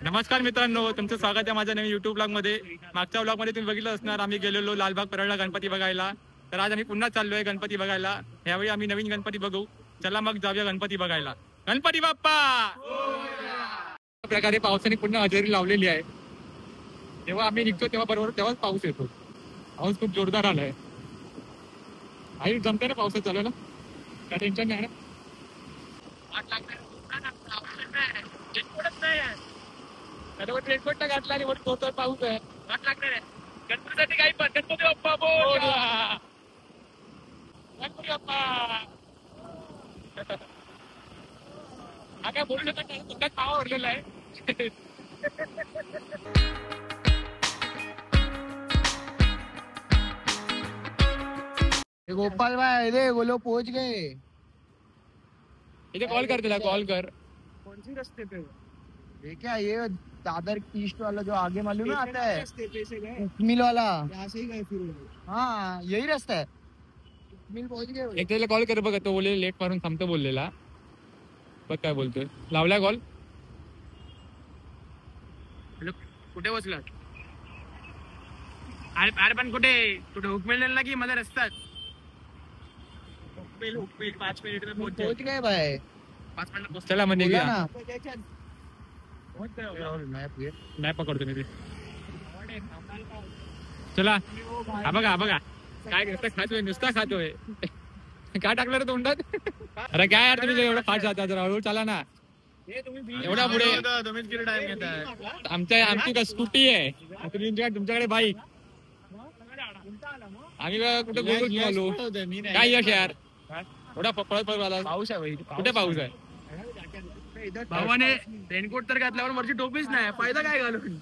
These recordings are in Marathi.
नमस्कार मित्रांनो, तुमचं स्वागत आहे माझ्या नवीन युट्यूब ब्लॉग मध्ये. मागच्या ब्लॉग मध्ये तुम्ही बघितलं असणार, आम्ही गेलेलो लालबाग परळला गणपती बघायला. तर आज आम्ही पुन्हा चाललोय गणपती बघायला. यावेळी आम्ही नवीन गणपती बघू. चला मग जाऊया गणपती बघायला. गणपती बाप्पा. प्रकारे पावसाने पुन्हा हजेरी लावलेली आहे. जेव्हा आम्ही निघतो तेव्हाच पाऊस येतो. पाऊस खूप जोरदार आलाय. आई जमते ना पावसात चालू ना, काय टेन्शन नाही ना. रेनकोट घातला आणि वरती जोरदार पाऊस आहे. वाट लागणार आहे गणपतीसाठी. काही पण गणपती बाप्पा बोल. गणपती बाप्पा हा काय बोलू शकत नाही, तुमचा पाव ओरलेला आहे. गोपाल भाई दे वो लोग पहुंच गए. इथे कॉल कर, तिला कॉल कर. कौन सी रास्ते पे ये क्या, ये दादर ईस्ट वाला जो आगे मालूम ना आता है, मिल वाला, यहाँ से ही गए फिर. हाँ यही रास्ता है. मिल पहुंच गए. एक त्याला कॉल कर बघा, तो बोले लेट मारून थांबतो बोललेला. बघ काय बोलतोय. लावला कॉल. हॅलो, कुठे बसला? अरे पण कुठे हुकमेल ना की मला रस्त्यात. हुकमेल 5 मिनिट में पहुंच गए भाई. 5 मिनिट चला म्हणजे नाही पकडतो मी ते. चला हा बघा काय खातोय, नुसता खातोय. काय टाकलं रे तोंडात? अरे काय यार तुम्ही एवढं फास्ट जाता, जरा हळूहळू चला ना. एवढा पुढे आमची का स्कूटी आहे, तुमच्याकडे बाईक. आम्ही कुठे गोल घेऊन आलो. काय यश यार, एवढा पळत आला. पाऊस आहे कुठे, पाऊस आहे. भावाने रेनकोट तर घातल्यावर वरची टोपीच नाही. फायदा काय घालून,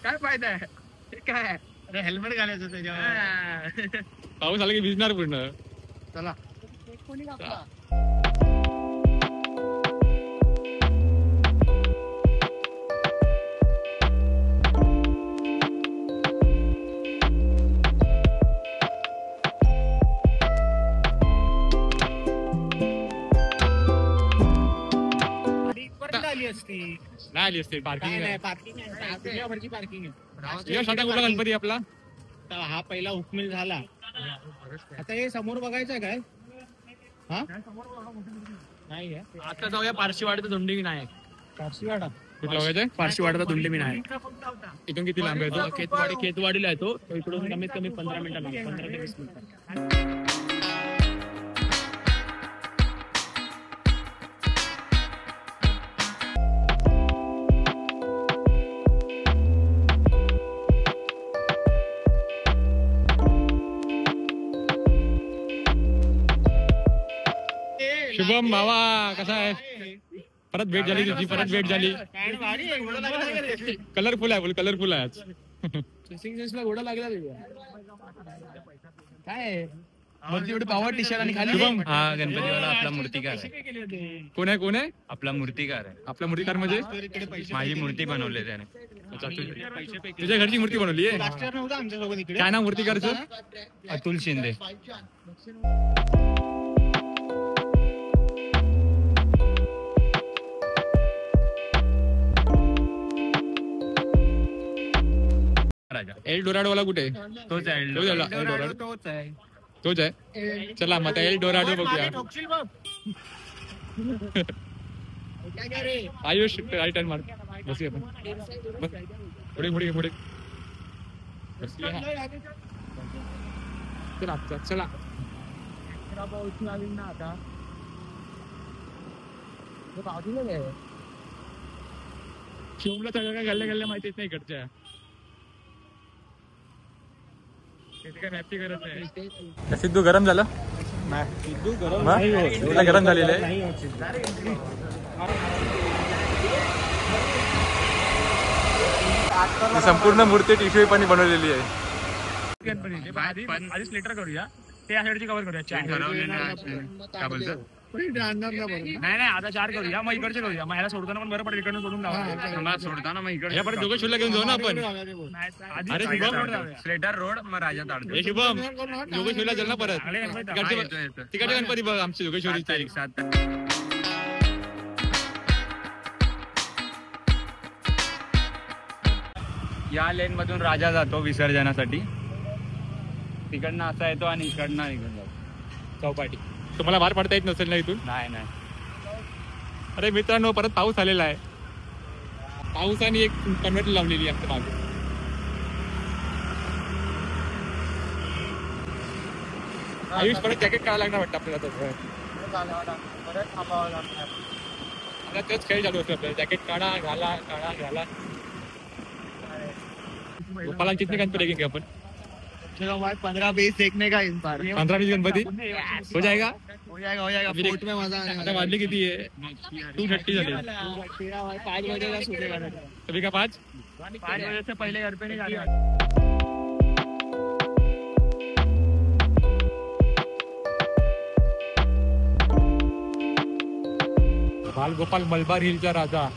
काय फायदा आहे काय? अरे हेल्मेट घालायचं त्याच्यावर. पाऊस आला की भिजणार पूर्ण. चला आली असते. पार्किंग गणपती आपला हा पहिला हुकमिल झाला. आता हे समोर बघायचं काय? हा नाही आता जाऊया पारशीवाड्याचा धुंडी नाही. पारशीवाडा कुठला बघायचं? पारशीवाड्याचा धुंडी मी नाही. इथून किती लांब आहे तो? केतवाडीला आहे तो. इकडून कमीत कमी 15 मिनिटं लागतात, 15 ते 20 मिनिटं. शुभम भावा कसा आहे? परत भेट झाली तुझी, परत भेट झाली. कलरफुल आहे, कलरफुल आहे आज. घोडा लागला काय वरती एवढे पावर टी शर्ट आणि खाली. शुभम हा गणपतीवाला आपला मूर्तिकार आहे. कोण आहे? आपला मूर्तिकार आहे. आपला मूर्तिकार म्हणजे माझी मूर्ती बनवली त्याने. तुझ्या घरची मूर्ती बनवली आहे? काय नाव मूर्तिकारचं? अतुल शिंदे. एल डोराडो वाला कुठे? तोच आहे. तोच आहे. चला मग एल डोराडो बघूया. आयुष राईट हँड मार. बसूया आपण. पुढे चला. शिवला सगळं काय गल्ल्या माहितीच नाही इकडच्या. सिद्धू गरम झालं? गरम झालेलं आहे. संपूर्ण मूर्ती टिश्यू पाणी बनवलेली आहे. आधीच लेटर करूया, ते यासाठी कव्हर करूया. नाही आता 4 करूया, मग इकडचे करूया. मग ह्याला सोडताना पण बरं पडेल, इकडनं सोडून सोडताना मग इकडे परत दोघं शुल्ला घेऊन जाऊ ना आपण. अरे स्लेटर रोड मग राजा ताड. हे शुभम जोगेश्वरीला चल ना परत. तिकडचे गणपती बघ आमचे जोगेश्वरीचे. या लेन मधून राजा जातो विसर्जनासाठी. तिकडनं असा येतो आणि इकडनं निघून जातो चौपाटी. तुम्हाला बाहेर पडता येत नसेल ना इथून? नाही. अरे मित्रांनो, परत पाऊस आलेला आहे. पावसाने एक कन्व्हर्टर लावलेली आहे मागे. आयुष परत जॅकेट काढायला लागणार वाटतं आपल्याला. परत थांबावं लागणार. आता तेच खेळ चालू असतो आपल्याला. जॅकेट काढा, घाला. गोपाला कितने गणपती देखेंगे अपन? 15-20 देखने का इस बार. 15-20 गणपती हो जाएगा. हो जाएगा. फोर्ट में मजा आने आता वाला है. वाजली किती आहे? 2:30 झाली. 5 बजे का सुनेगा. कभी का 5 बजे से पहले घर पे नहीं जाने. बालगोपाल मलबार हिलचा राजा.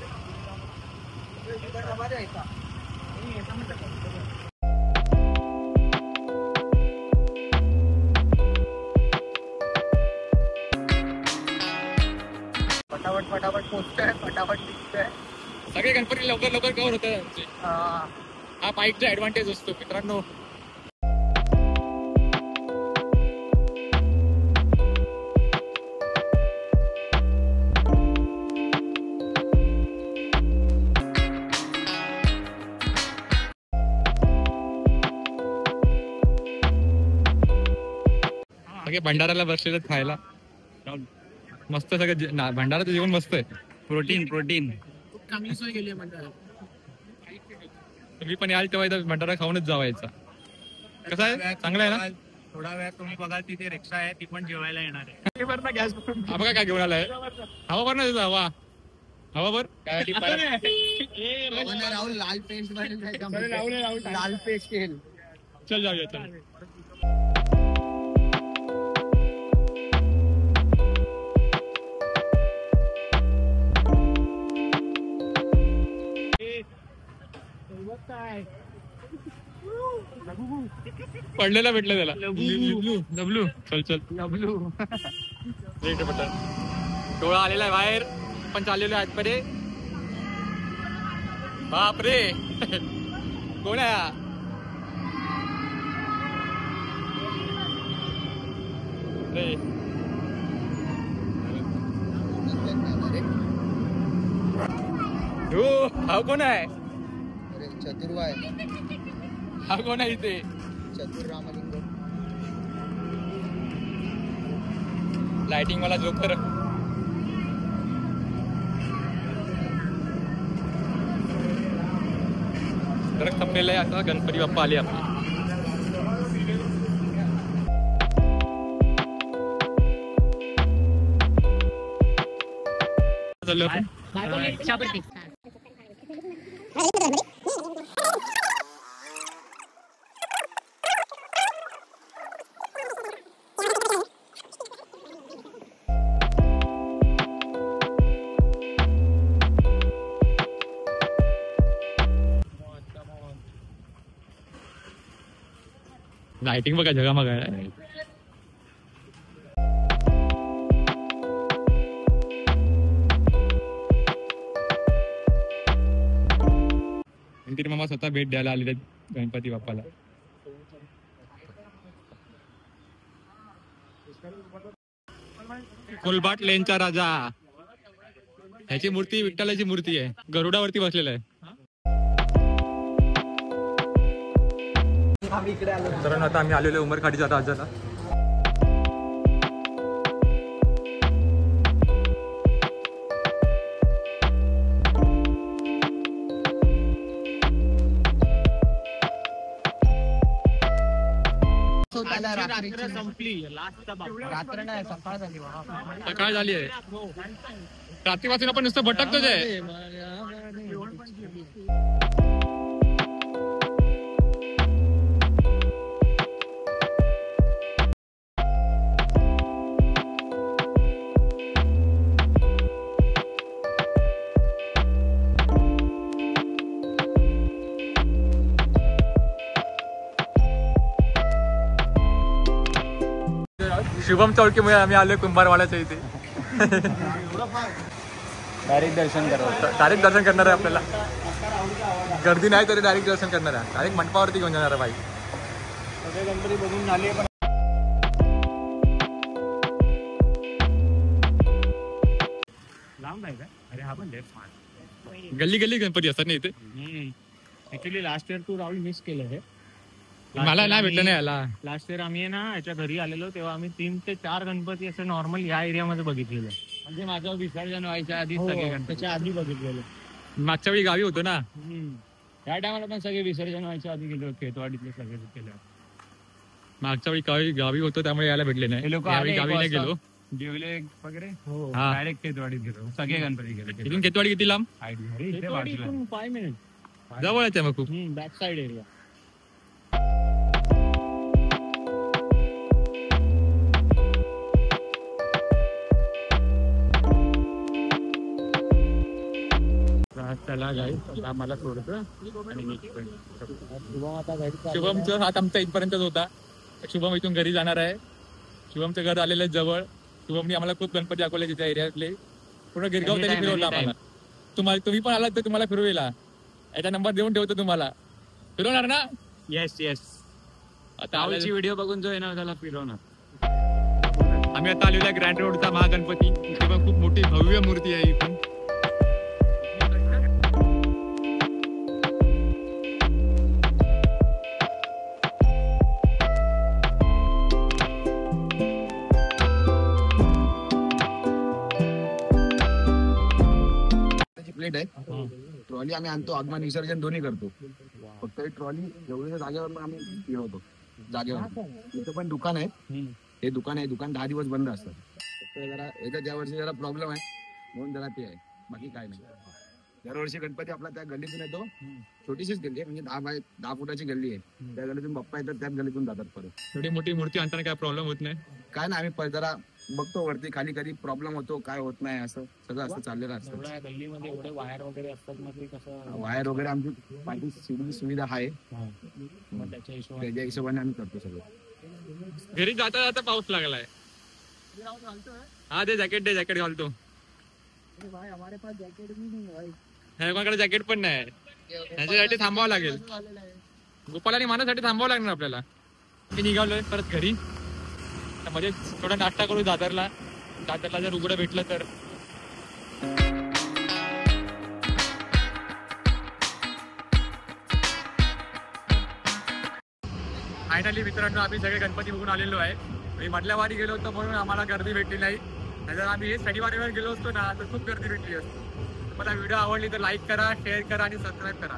फटाफट पोचतोय, फटाफट दिसतोय. सगळे गणपती लवकर कव्हर होतात. हा बाईकचा ऍडव्हान्टेज असतो मित्रांनो. सगळे भंडाराला बसलेले खायला. मस्त सगळं भंडाराचं जेवण मस्त आहे. प्रोटीन चांगली सोय केली आहे. तुम्ही पण याल तेव्हा इथं भंडारा खाऊनच जावायचा. कसं आहे? चांगला आहे ना? थोडा वेळ तुम्ही बघाल तिथे रिक्षा आहे, ती पण जेवायला येणार आहे. हा बघा काय घेऊन आलाय. हवा भर ना त्याचा. हवा भर काय. राहुल लाल पेस्ट लाल पेस्ट केल. चल जाऊया चल. पडलेला भेटलं त्याला. लबलू चल लबलू. डोळा आलेला आहे बाहेर. पण चाललेलो आहे आतमध्ये. बापरे कोण आहे? हा कोण आहे? चतुर्वाय. हा कोण आहे इथे? चतुर रामलिंग. लाइटिंग वाला जोकर. ट्रक थांबलेला आहे. आता गणपती बाप्पा आले आपले. लाइटिंग बघा जगामग आहे. गणपती मामा स्वतः भेट द्यायला आलेले गणपती बाप्पाला. कोलबाट लेनचा राजा. ह्याची मूर्ती विठ्ठलाची मूर्ती आहे. गरुडावरती बसलेला आहे. तर आता आम्ही आलेलो उमरखाडीच्या राजाला. रात्र नाही सकाळ झाली. सकाळ झाली आहे. रात्रीपासून आपण नुसतं भटकतोच आहे. शुभम चौकीमुळे आम्ही आलोय कुंभारवाड्याच्या इथे. डायरेक्ट दर्शन करा. डायरेक्ट दर्शन करणार आहे आपल्याला. गर्दी नाही तरी डायरेक्ट दर्शन करणार आहे, डायरेक्ट मंडपावरती घेऊन जाणार आहे बाई. सगळे गणपती बघून झाले पण लांब आहे का? अरे हा पण गल्ली गल्ली गणपती असतात ना इथे. ऍक्च्युली लास्ट इयर तू राहुल मिस केलं हे. मला नाही भेटलं नाही याला. लास्ट इयर आम्ही ना याच्या घरी आलेलो तेव्हा आम्ही 3 ते 4 गणपती असं नॉर्मल या एरियामध्ये बघितलेलं. म्हणजे माझं विसर्जन व्हायच्या आधी सगळे त्याच्या आधी बघितलेलं. मागच्या वेळी गावी होतो ना, त्या टायमाला पण सगळे विसर्जन व्हायच्या आधी गेलो, खेतवाडीतले सगळे केलं. मागच्या वेळी गावी होतो त्यामुळे यायला भेटले नाही. हे लोक यावेळी गावी नाही गेलो. जेवले वगैरे हा. डायरेक्ट खेतवाडीत गेलो, सगळे गणपती गेले. इथून खेतवाडी किती लांब? 5 मिनिट जवळच आहे मग खूप. Back side area. चला गाईस, आम्हाला सोडतं आणि शुभम आता घरी शुभमचा हात आमचा इथपर्यंतच होता. शुभम इथून घरी जाणार आहे. शुभमचं घर आलेलं आहे जवळ. शुभमनी आम्हाला खूप गणपती दाखवले तिच्या एरियातले. पूर्ण गिरगाव त्यांनी फिरवलं आम्हाला. तुम्ही पण आलात तर तुम्हाला फिरवेला. याचा नंबर देऊन ठेवतो तुम्हाला. फिरवणार ना? येस. आता व्हिडिओ बघून जो येणार त्याला फिरवणार. आम्ही आता आलेलो आहे ग्रँड रोडचा महागणपती. इथे पण खूप मोठी भव्य मूर्ती आहे इथून. प्लेट आहे. ट्रॉली आम्ही आणतो, आगमन विसर्जन दोन्ही करतो. फक्त ट्रॉली एवढ्या जागेवर आम्ही फिरवतो जागेवर. इथं पण दुकान आहे. हे दुकान 10 दिवस बंद असतं. फक्त जरा याच्या ज्या वर्षी जरा प्रॉब्लेम आहे म्हणून जरा ते आहे, बाकी काय नाही. दरवर्षी गणपती आपला त्या गल्लीतून येतो. छोटीशीच गल्ली आहे, म्हणजे 10 फुटाची गल्ली आहे. त्या गल्लीतून बाप्पा येतात, त्याच गल्लीतून जातात परत. थोडी मोठी मूर्ती आणताना काय प्रॉब्लेम होत नाही. काय नाही, आम्ही जरा बघतो वरती खाली कधी प्रॉब्लेम होतो काय होत नाही, असं सगळं असं चाललेलं असतं. गल्लीमध्ये एवढे वायर वगैरे असतात मग ते कसं वायर वगैरे आमची पाहिजे सुविधा आहे, मग त्याच्या त्याच्या हिशोबाने आम्ही करतो सगळं. घरी जाता जाता पाऊस लागलाय. हा ते जॅकेट घालतो. कोणाकडे जॅकेट पण नाही. त्याच्यासाठी थांबावं लागेल. गोपाल आणि मानासाठी थांबावं लागणार आपल्याला. मी निघालोय परत घरी. मध्ये थोडा नाश्ता करू दादरला जर उघडं भेटलं तर. फायनली मित्रांनो आम्ही सगळे गणपती बघून आलेलो आहे. मी मधल्या वारी गेलो होतो म्हणून आम्हाला गर्दी भेटली नाही. जर आम्ही शनिवारी गेलो असतो ना तर खूप गर्दी भेटली असतो. मला व्हिडिओ आवडली तर लाईक करा, शेअर करा आणि सबस्क्राईब करा.